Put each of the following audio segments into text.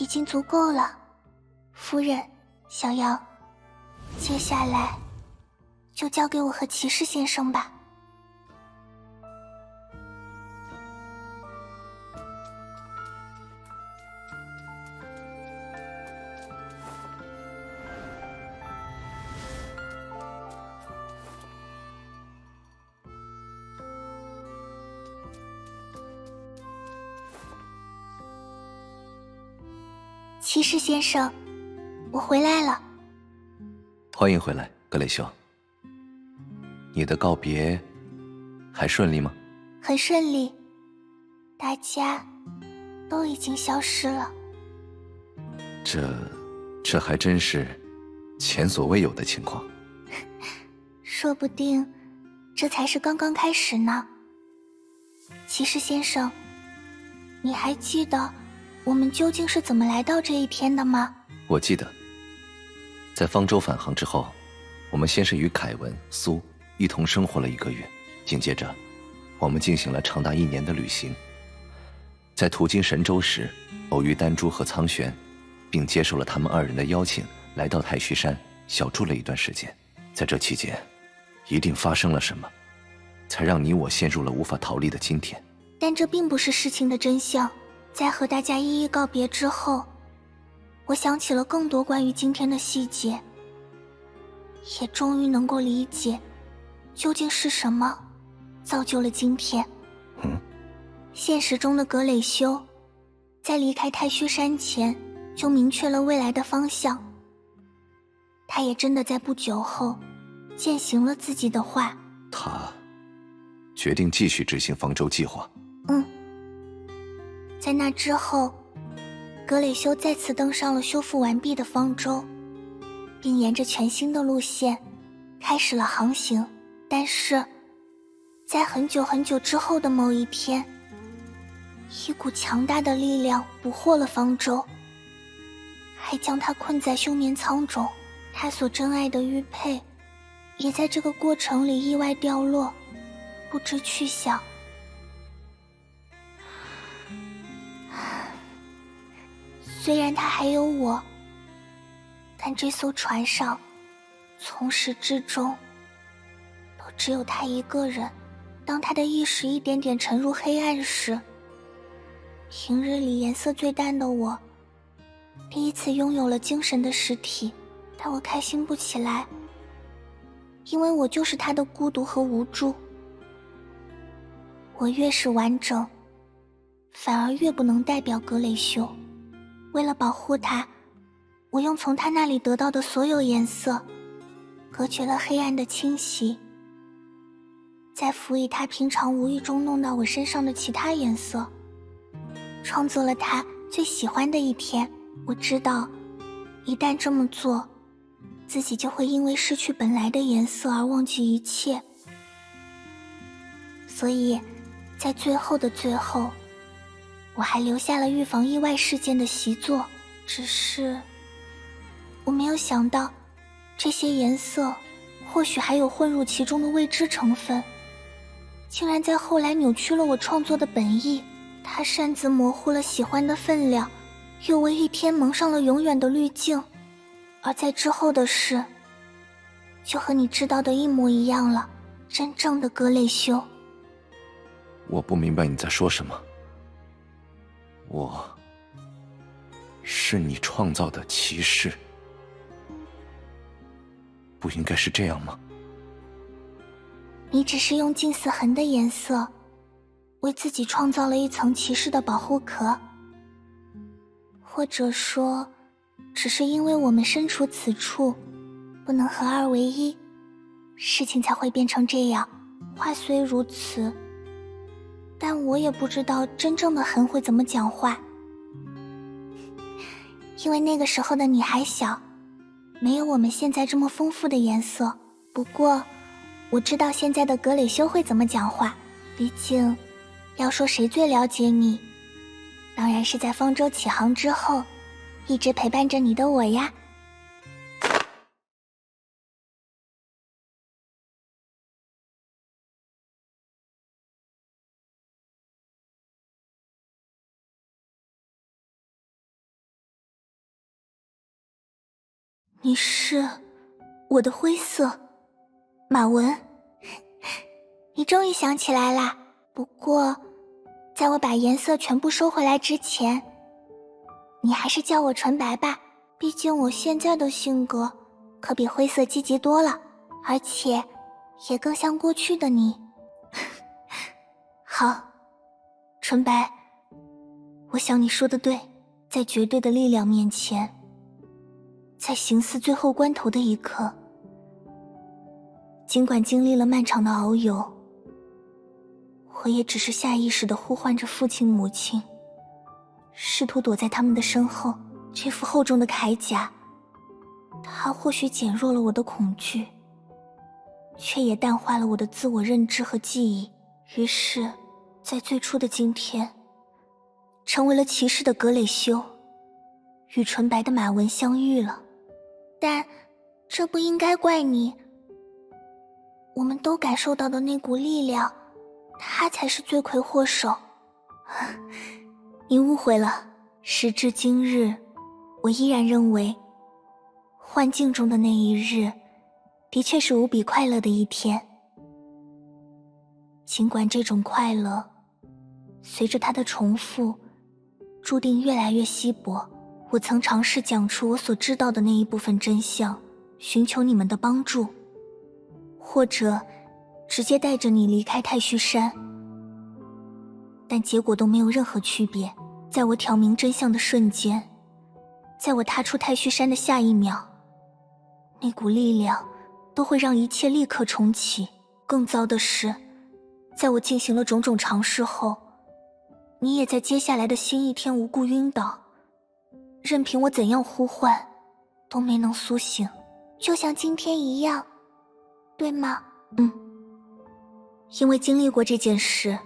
已经足够了，夫人，小瑶，接下来就交给我和骑士先生吧。骑士先生，我回来了。欢迎回来，格雷修。你的告别还顺利吗？很顺利，大家都已经消失了。这还真是前所未有的情况。说不定这才是刚刚开始呢。骑士先生，你还记得我们究竟是怎么来到这一天的吗？我记得，在方舟返航之后，我们先是与凯文、苏一同生活了1个月，紧接着，我们进行了长达1年的旅行。在途经神州时，偶遇丹珠和苍玄，并接受了他们2人的邀请，来到太虚山小住了一段时间。在这期间，一定发生了什么，才让你我陷入了无法逃离的今天。但这并不是事情的真相。在和大家一一告别之后，我想起了更多关于今天的细节，也终于能够理解究竟是什么造就了今天。现实中的格蕾修在离开太虚山前就明确了未来的方向，他也真的在不久后践行了自己的话。他决定继续执行方舟计划。在那之后，格蕾修再次登上了修复完毕的方舟，并沿着全新的路线开始了航行。但是在很久很久之后的某一天，一股强大的力量捕获了方舟，还将他困在休眠舱中。他所珍爱的玉佩也在这个过程里意外掉落，不知去向。虽然他还有我，但这艘船上从始至终都只有他一个人。当他的意识一点点沉入黑暗时，平日里颜色最淡的我第一次拥有了精神的实体。但我开心不起来，因为我就是他的孤独和无助。我越是完整，反而越不能代表格蕾修。为了保护他，我用从他那里得到的所有颜色隔绝了黑暗的侵袭，再辅以他平常无意中弄到我身上的其他颜色，创作了他最喜欢的一天。我知道一旦这么做，自己就会因为失去本来的颜色而忘记一切。所以在最后的最后，我还留下了预防意外事件的习作。只是我没有想到，这些颜色或许还有混入其中的未知成分，竟然在后来扭曲了我创作的本意。它擅自模糊了喜欢的分量，又为一天蒙上了永远的滤镜。而在之后的事就和你知道的一模一样了。真正的格蕾修，我不明白你在说什么。我是你创造的骑士，不应该是这样吗？你只是用近似痕的颜色为自己创造了一层骑士的保护壳，或者说只是因为我们身处此处不能合二为一，事情才会变成这样。话虽如此，但我也不知道真正的痕会怎么讲话，因为那个时候的你还小，没有我们现在这么丰富的颜色。不过我知道现在的格蕾修会怎么讲话，毕竟要说谁最了解你，当然是在方舟起航之后一直陪伴着你的我呀。你是我的灰色马文。你终于想起来啦。不过在我把颜色全部收回来之前，你还是叫我纯白吧，毕竟我现在的性格可比灰色积极多了，而且也更像过去的你。好，纯白，我想你说的对，在绝对的力量面前，在形似最后关头的一刻，尽管经历了漫长的遨游，我也只是下意识地呼唤着父亲母亲，试图躲在他们的身后。这副厚重的铠甲，它或许减弱了我的恐惧，却也淡化了我的自我认知和记忆。于是在最初的今天，成为了骑士的格蕾修与纯白的马文相遇了。但这不应该怪你，我们都感受到的那股力量，它才是罪魁祸首。你误会了，时至今日，我依然认为幻境中的那一日的确是无比快乐的一天。尽管这种快乐随着它的重复注定越来越稀薄，我曾尝试讲出我所知道的那一部分真相，寻求你们的帮助，或者直接带着你离开太虚山，但结果都没有任何区别。在我挑明真相的瞬间，在我踏出太虚山的下一秒，那股力量都会让一切立刻重启。更糟的是，在我进行了种种尝试后，你也在接下来的新一天无故晕倒，任凭我怎样呼唤都没能苏醒，就像今天一样，对吗？因为经历过这件事，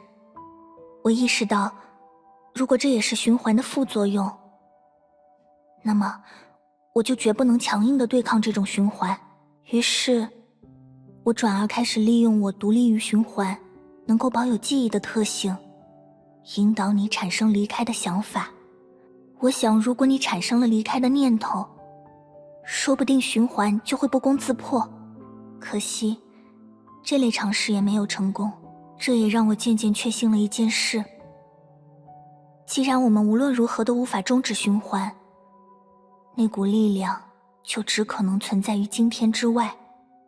我意识到如果这也是循环的副作用，那么我就绝不能强硬地对抗这种循环。于是我转而开始利用我独立于循环能够保有记忆的特性，引导你产生离开的想法。我想如果你产生了离开的念头，说不定循环就会不攻自破。可惜这类尝试也没有成功。这也让我渐渐确信了一件事，既然我们无论如何都无法终止循环，那股力量就只可能存在于今天之外。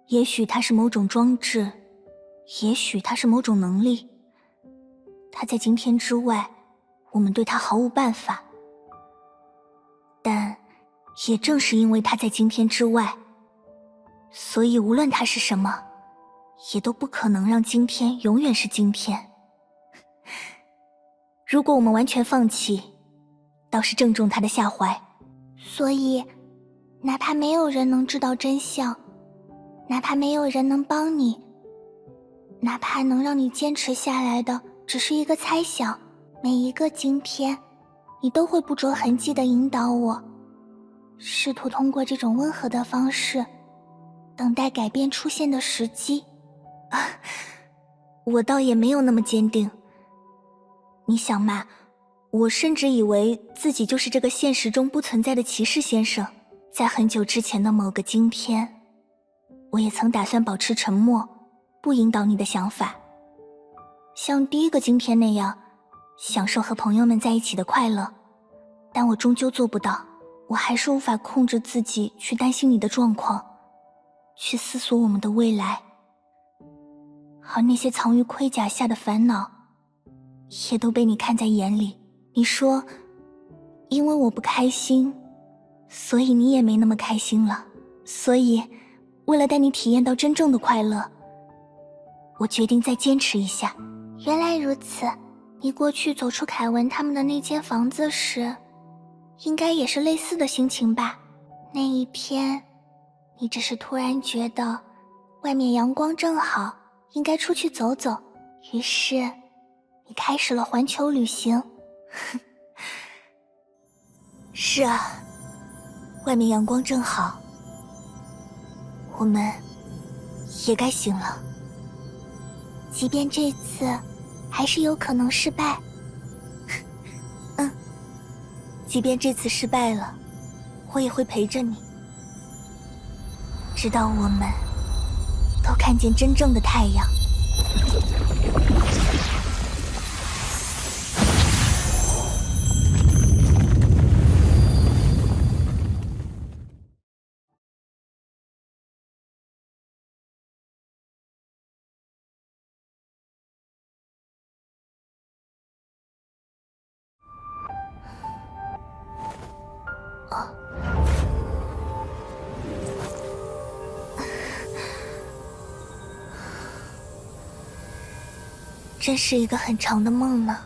也许它是某种装置，也许它是某种能力，它在今天之外，我们对它毫无办法。但也正是因为它在今天之外，所以无论它是什么，也都不可能让今天永远是今天。如果我们完全放弃，倒是正中他的下怀。所以哪怕没有人能知道真相，哪怕没有人能帮你，哪怕能让你坚持下来的只是一个猜想，每一个今天你都会不着痕迹地引导我，试图通过这种温和的方式等待改变出现的时机。我倒也没有那么坚定。你想嘛，我甚至以为自己就是这个现实中不存在的骑士先生。在很久之前的某个今天，我也曾打算保持沉默，不引导你的想法，像第一个今天那样享受和朋友们在一起的快乐。但我终究做不到，我还是无法控制自己去担心你的状况，去思索我们的未来。而那些藏于盔甲下的烦恼也都被你看在眼里。你说因为我不开心，所以你也没那么开心了。所以为了带你体验到真正的快乐，我决定再坚持一下。原来如此，你过去走出凯文他们的那间房子时，应该也是类似的心情吧？那一天你只是突然觉得外面阳光正好，应该出去走走，于是你开始了环球旅行。是啊，外面阳光正好，我们也该醒了。即便这次还是有可能失败，即便这次失败了，我也会陪着你，直到我们都看见真正的太阳。真是一个很长的梦呢。